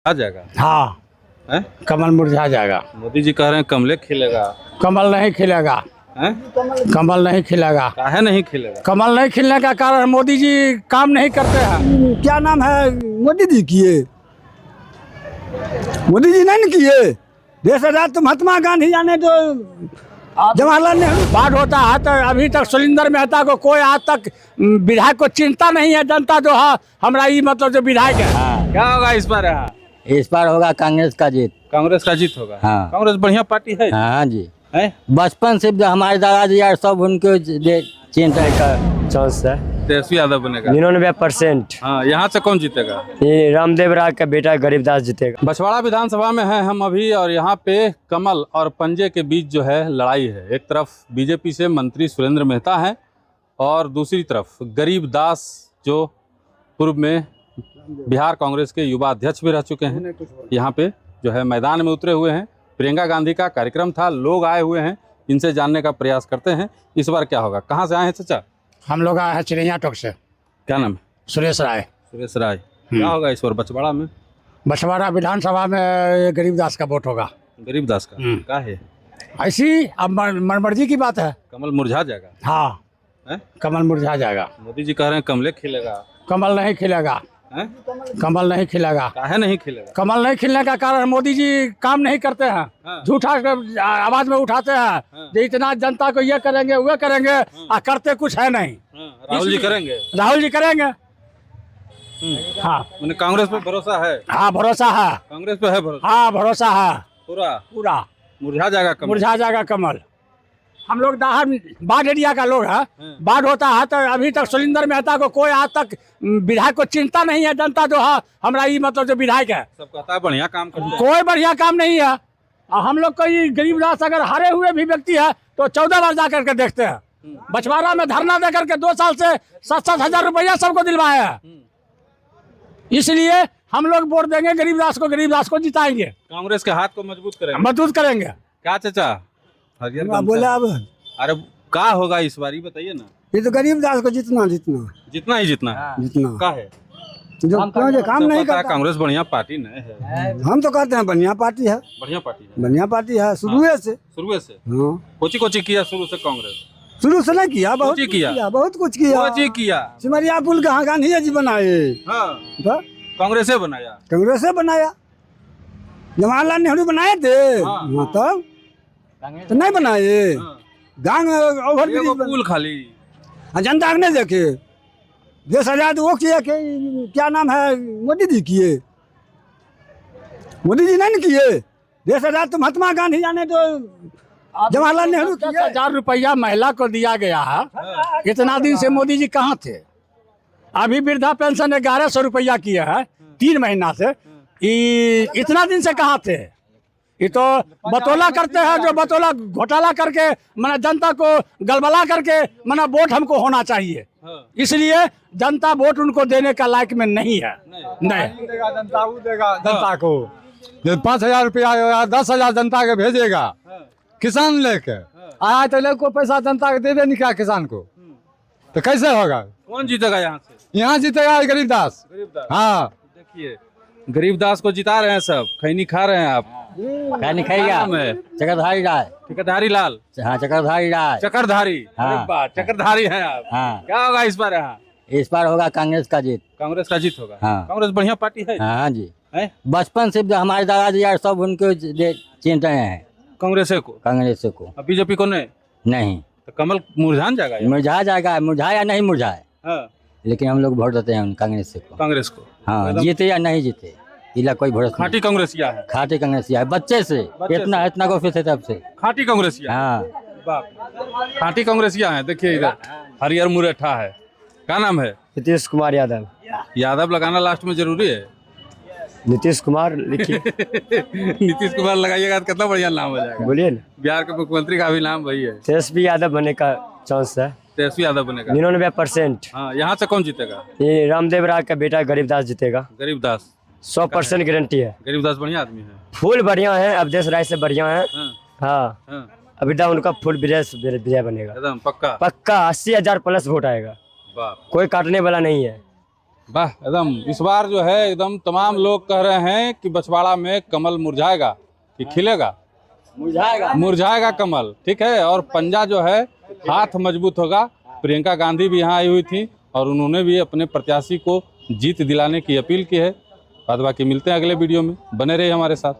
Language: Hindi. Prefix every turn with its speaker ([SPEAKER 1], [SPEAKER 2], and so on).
[SPEAKER 1] आ जाएगा।
[SPEAKER 2] हाँ
[SPEAKER 1] है?
[SPEAKER 2] कमल मुरझा जाएगा।
[SPEAKER 1] मोदी जी कह रहे हैं कमले खिलेगा।
[SPEAKER 2] कमल नहीं खिलेगा।
[SPEAKER 1] हैं?
[SPEAKER 2] कमल नहीं खिलेगा।
[SPEAKER 1] काहे नहीं खिलेगा?
[SPEAKER 2] कमल नहीं खिलने का कारण मोदी जी काम नहीं करते हैं। क्या नाम है, मोदी जी किए, मोदी जी नहीं किए। देश आजाद तो महात्मा गांधी जाने तो जवाहरलाल नेहरू। बाढ़ होता है तो अभी तक सुरेंद्र मेहता को कोई आज तक विधायक को चिंता नहीं है। जनता जो है हमारा ये मतलब जो विधायक है।
[SPEAKER 1] क्या होगा इस बार? यहाँ
[SPEAKER 3] इस बार होगा कांग्रेस का जीत।
[SPEAKER 1] कांग्रेस का जीत होगा।
[SPEAKER 3] हाँ।
[SPEAKER 1] कांग्रेस बढ़िया पार्टी है।
[SPEAKER 3] हाँ जी,
[SPEAKER 1] है?
[SPEAKER 3] बचपन से हमारे दादाजी यार सब उनको चिंता का चांस है।
[SPEAKER 1] तेजस्वी यादव बनेगा
[SPEAKER 4] 99%।
[SPEAKER 1] हाँ। यहाँ से कौन जीतेगा?
[SPEAKER 4] ये रामदेव राय का बेटा गरीबदास जीतेगा।
[SPEAKER 1] बछवाड़ा विधानसभा में हैं हम अभी, और यहाँ पे कमल और पंजे के बीच जो है लड़ाई है। एक तरफ बीजेपी से मंत्री सुरेंद्र मेहता हैं और दूसरी तरफ गरीबदास जो पूर्व में बिहार कांग्रेस के युवा अध्यक्ष भी रह चुके हैं, यहाँ पे जो है मैदान में उतरे हुए हैं। प्रियंका गांधी का कार्यक्रम था, लोग आए हुए हैं, इनसे जानने का प्रयास करते हैं इस बार क्या होगा। कहाँ से आए हैं चाचा?
[SPEAKER 2] हम लोग आए हैं चिड़ैया टोक से।
[SPEAKER 1] क्या नाम है?
[SPEAKER 2] सुरेश राय।
[SPEAKER 1] सुरेश राय। क्या होगा इस बार बछवाड़ा में?
[SPEAKER 2] बछवाड़ा विधानसभा में गरीबदास का वोट होगा।
[SPEAKER 1] गरीबदास का क्या है?
[SPEAKER 2] ऐसी अब मनमर्जी की बात है।
[SPEAKER 1] कमल मुरझा जाएगा।
[SPEAKER 2] हाँ
[SPEAKER 1] है?
[SPEAKER 2] कमल मुरझा जाएगा।
[SPEAKER 1] मोदी जी कह रहे हैं कमले खिलेगा।
[SPEAKER 2] कमल नहीं खिलेगा।
[SPEAKER 1] हैं?
[SPEAKER 2] कमल नहीं खिलेगा।
[SPEAKER 1] काहे नहीं खिलेगा?
[SPEAKER 2] कमल नहीं खिलने का कारण मोदी जी काम नहीं करते हैं।
[SPEAKER 1] हाँ।
[SPEAKER 2] झूठा आवाज में उठाते हैं।
[SPEAKER 1] हाँ।
[SPEAKER 2] जो इतना जनता को ये करेंगे वो करेंगे, और करते कुछ है नहीं।
[SPEAKER 1] राहुल जी करेंगे।
[SPEAKER 2] राहुल जी करेंगे। हाँ
[SPEAKER 1] मैंने कांग्रेस पे भरोसा है।
[SPEAKER 2] हाँ भरोसा है।
[SPEAKER 1] कांग्रेस पे है भरोसा
[SPEAKER 2] हाँ भरोसा है
[SPEAKER 1] पूरा।
[SPEAKER 2] पूरा।
[SPEAKER 1] मुरझा जाएगा कमल।
[SPEAKER 2] मुरझा जाएगा कमल। हम लोग बाढ़ एरिया का लोग है। बाढ़ होता है तो अभी तक सुरेंद्र मेहता को कोई आज तक विधायक को चिंता नहीं है। जनता जो है हमारा ये मतलब जो विधायक है
[SPEAKER 1] सब कहता है बढ़िया काम करते हैं।
[SPEAKER 2] कोई बढ़िया काम नहीं है। और हम लोग को ये गरीबदास अगर हारे हुए भी व्यक्ति है तो 14 बार जा करके देखते हैं। बछवाड़ा में धरना दे करके 2 साल से 7-7 हजार रुपया सबको दिलवाया है। इसलिए हम लोग वोट देंगे गरीबदास को, गरीबदास को जिताएंगे।
[SPEAKER 1] कांग्रेस के हाथ को मजबूत करेंगे।
[SPEAKER 2] मजबूत करेंगे।
[SPEAKER 1] क्या चाचा? हरियर
[SPEAKER 2] बोला अब
[SPEAKER 1] अरे क्या होगा इस बार, बताइए ना।
[SPEAKER 2] ये तो गरीबदास को जितना
[SPEAKER 1] जितना ही जितना है।
[SPEAKER 2] जितना
[SPEAKER 1] क्या है?
[SPEAKER 2] जो काम नहीं करता।
[SPEAKER 1] कांग्रेस बढ़िया पार्टी नहीं है।
[SPEAKER 2] हम तो कहते हैं बढ़िया पार्टी है।
[SPEAKER 1] बढ़िया पार्टी है।
[SPEAKER 2] बढ़िया पार्टी है शुरू से।
[SPEAKER 1] शुरू से
[SPEAKER 2] हाँ
[SPEAKER 1] कोची कोची किया शुरू से कांग्रेस?
[SPEAKER 2] शुरू से नहीं किया, बहुत
[SPEAKER 1] कुछ किया।
[SPEAKER 2] बहुत कुछ किया।
[SPEAKER 1] कोची किया।
[SPEAKER 2] सिमरिया पुल कहाँ गांधी जी बनाए?
[SPEAKER 1] हाँ
[SPEAKER 2] तो
[SPEAKER 1] कांग्रेस बनाया।
[SPEAKER 2] कांग्रेस से बनाया। जवाहरलाल नेहरू बनाए थे। हाँ तब तो नहीं बनाए। गांग ओवर
[SPEAKER 1] पुल खाली
[SPEAKER 2] जनता ने देखे। देश आजाद वो किया कि क्या नाम है, मोदी जी किए, मोदी जी नहीं किए। देश आजाद तो महात्मा गांधी जाने तो जवाहरलाल नेहरू। 10,000 रुपया महिला को दिया गया है। इतना दिन से मोदी जी कहाँ थे? अभी वृद्धा पेंशन 1100 रुपया किया है 3 महीना से। इतना दिन से कहाँ थे? ये तो बतौला करते हैं, जो बतौला घोटाला करके मना जनता को गलबला करके मना वोट हमको होना चाहिए। इसलिए जनता वोट उनको देने का लायक में नहीं है। नहीं देगा जनता, वो देगा जनता को। 5,000 रुपया 10,000 जनता के भेजेगा किसान लेके आया तो लोग को पैसा जनता के दे देनी क्या किसान को? तो कैसे होगा?
[SPEAKER 1] कौन जीतेगा यहाँ से?
[SPEAKER 2] यहाँ जीतेगा गरीबदास। हाँ
[SPEAKER 1] देखिए गरीबदास को जिता रहे हैं सब। खैनी खा रहे हैं आप?
[SPEAKER 3] खैनी खाएगा। चक्रधारी राय।
[SPEAKER 1] चक्रधारी लाल।
[SPEAKER 3] हाँ चक्रधारी राय।
[SPEAKER 1] चक्रधारी।
[SPEAKER 3] हाँ।
[SPEAKER 1] चक्रधारी हैं आप।
[SPEAKER 3] हाँ।
[SPEAKER 1] क्या होगा इस बार? यहाँ
[SPEAKER 3] इस बार होगा कांग्रेस का जीत।
[SPEAKER 1] कांग्रेस का जीत होगा।
[SPEAKER 3] हाँ।
[SPEAKER 1] कांग्रेस बढ़िया पार्टी है।
[SPEAKER 3] हाँ जी,
[SPEAKER 1] है?
[SPEAKER 3] बचपन से हमारे दादाजी यार सब उनको चिंता हैं।
[SPEAKER 1] कांग्रेस को?
[SPEAKER 3] कांग्रेस को।
[SPEAKER 1] बीजेपी को नहीं?
[SPEAKER 3] नहीं।
[SPEAKER 1] तो कमल मुरझा जाएगा?
[SPEAKER 3] मुरझा जाएगा, मुरझाए या नहीं मुरझाए।
[SPEAKER 1] हाँ।
[SPEAKER 3] लेकिन हम लोग वोट देते हैं कांग्रेस को।
[SPEAKER 1] कांग्रेस को।
[SPEAKER 3] हाँ जीते या नहीं जीते इला कोई भरोसा।
[SPEAKER 1] खाटी कांग्रेसिया है।
[SPEAKER 3] खाटी कांग्रेसिया है बच्चे से। इतना को फिर तब से
[SPEAKER 1] खाटी कांग्रेसिया।
[SPEAKER 3] हाँ
[SPEAKER 1] खाटी कांग्रेसिया है। देखिए इधर हरियर मुरैठा है। क्या नाम है?
[SPEAKER 4] नीतीश कुमार यादव।
[SPEAKER 1] यादव लगाना लास्ट में जरूरी है।
[SPEAKER 4] नीतीश कुमार लिखिए।
[SPEAKER 1] नीतीश कुमार लगाइएगा तो कितना बढ़िया नाम हो जाएगा।
[SPEAKER 4] बोलिए ना।
[SPEAKER 1] बिहार के मुख्यमंत्री का भी नाम वही है।
[SPEAKER 4] तेजस्वी यादव बनने का चांस है।
[SPEAKER 1] तेजस्वी यादव बनेगा
[SPEAKER 4] 99%।
[SPEAKER 1] हाँ। यहाँ से कौन जीतेगा?
[SPEAKER 4] ये रामदेव राय का बेटा गरीबदास जीतेगा।
[SPEAKER 1] गरीबदास
[SPEAKER 4] 100% गारंटी है।
[SPEAKER 1] गरीबदास बढ़िया आदमी है।
[SPEAKER 4] फूल बढ़िया है, अवधेश राय से बढ़िया है। हाँ
[SPEAKER 1] हाँ।
[SPEAKER 4] अभी तक उनका फुल विजय बनेगा
[SPEAKER 1] एकदम पक्का।
[SPEAKER 4] पक्का 80,000 प्लस वोट आएगा।
[SPEAKER 1] बाप।
[SPEAKER 4] कोई काटने वाला नहीं है।
[SPEAKER 1] वाह, एकदम इस बार जो है एकदम तमाम लोग कह रहे हैं कि बछवाड़ा में कमल मुरझाएगा कि खिलेगा। मुरझाएगा कमल, ठीक है। और पंजा जो है हाथ मजबूत होगा। प्रियंका गांधी भी यहाँ आई हुई थी और उन्होंने भी अपने प्रत्याशी को जीत दिलाने की अपील की है। बाद बाकी मिलते हैं अगले वीडियो में, बने रहिए हमारे साथ।